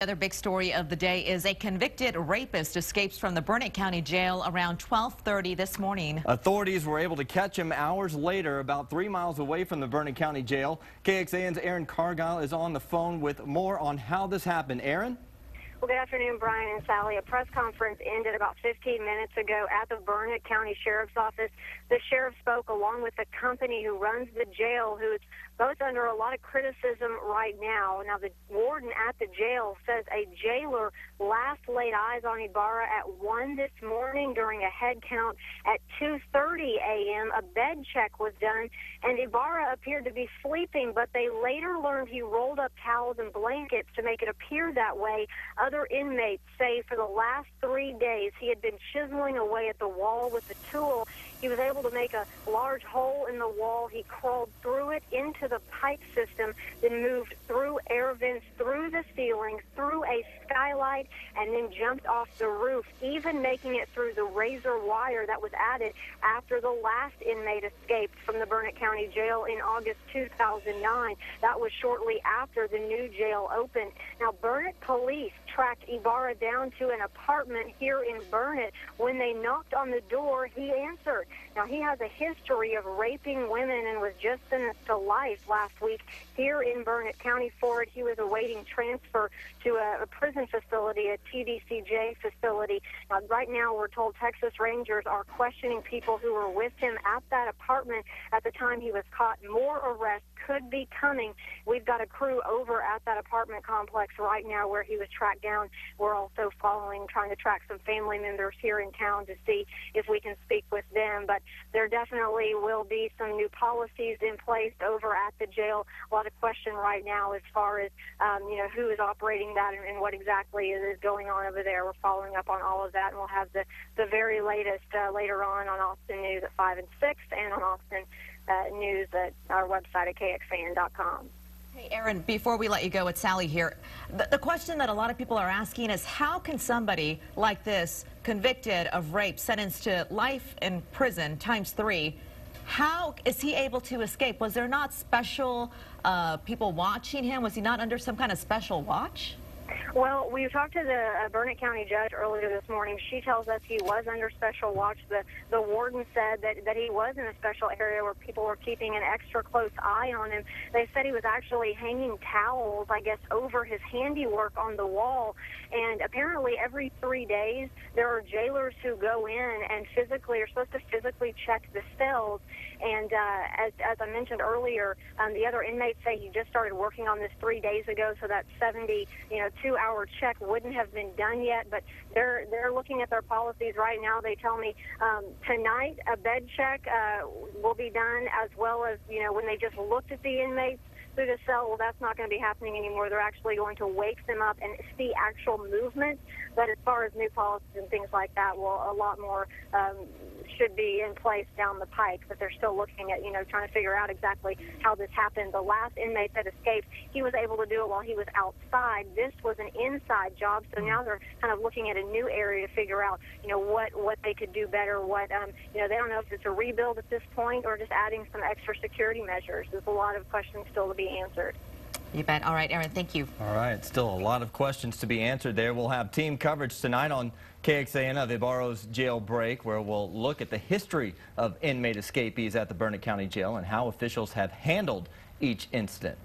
Another big story of the day is a convicted rapist escapes from the Burnet County Jail around 12:30 this morning. Authorities were able to catch him hours later, about 3 miles away from the Burnet County Jail. KXAN's Aaron Cargile is on the phone with more on how this happened. Aaron? Well, good afternoon, Brian and Sally. A press conference ended about 15 minutes ago at the Burnet County Sheriff's Office. The sheriff spoke along with the company who runs the jail, who is both under a lot of criticism right now. Now, the warden at the jail says a jailer last laid eyes on Ibarra at 1 this morning during a head count. At 2:30 a.m., a bed check was done, and Ibarra appeared to be sleeping, but they later learned he rolled up towels and blankets to make it appear that way. Other inmates say for the last 3 days he had been chiseling away at the wall with a tool. He was able to make a large hole in the wall. He crawled through it into the pipe system, then moved through air vents, through the ceiling, through a skylight, and then jumped off the roof, even making it through the razor wire that was added after the last inmate escaped from the Burnet County Jail in August 2009. That was shortly after the new jail opened. Now, Burnet police tracked Ibarra down to an apartment here in Burnet. When they knocked on the door, he answered. Now, he has a history of raping women and was just sentenced to life last week here in Burnet County for it. He was awaiting transfer to a prison facility, a TDCJ facility. Now, right now, we're told Texas Rangers are questioning people who were with him at that apartment at the time he was caught. More arrests could be coming. We've got a crew over at that apartment complex right now where he was tracked down. We're also trying to track some family members here in town to see if we can speak with them. But there definitely will be some new policies in place over at the jail. A lot of question right now as far as, who is operating that and what exactly is going on over there. We're following up on all of that, and we'll have the very latest later on Austin News at 5 and 6 and on Austin News at our website at kxan.com. Hey, Aaron, before we let you go, it's Sally here. The question that a lot of people are asking is how can somebody like this, convicted of rape, sentenced to life in prison ×3, how is he able to escape? Was there not special people watching him? Was he not under some kind of special watch? Well, we talked to the Burnet County judge earlier this morning. She tells us he was under special watch. The warden said that he was in a special area where people were keeping an extra close eye on him. They said he was actually hanging towels, I guess, over his handiwork on the wall. And apparently every 3 days there are jailers who go in and are supposed to physically check the cells. And as I mentioned earlier, the other inmates say he just started working on this 3 days ago, so that 72-hour check wouldn't have been done yet. But they're looking at their policies right now. They tell me tonight a bed check will be done, as well as when they just looked at the inmates through the cell. Well, that's not going to be happening anymore. They're actually going to wake them up and see actual movement. But as far as new policies and things like that, well, a lot more should be in place down the pike. But they're still looking at, trying to figure out exactly how this happened. The last inmate that escaped, he was able to do it while he was outside. This was an inside job, so now they're kind of looking at a new area to figure out, what they could do better. They don't know if it's a rebuild at this point or just adding some extra security measures. There's a lot of questions still to be answered. You bet. All right, Aaron, thank you. All right, still a lot of questions to be answered there. We'll have team coverage tonight on KXAN of Ibarra's jailbreak, where we'll look at the history of inmate escapees at the Burnet County Jail and how officials have handled each incident.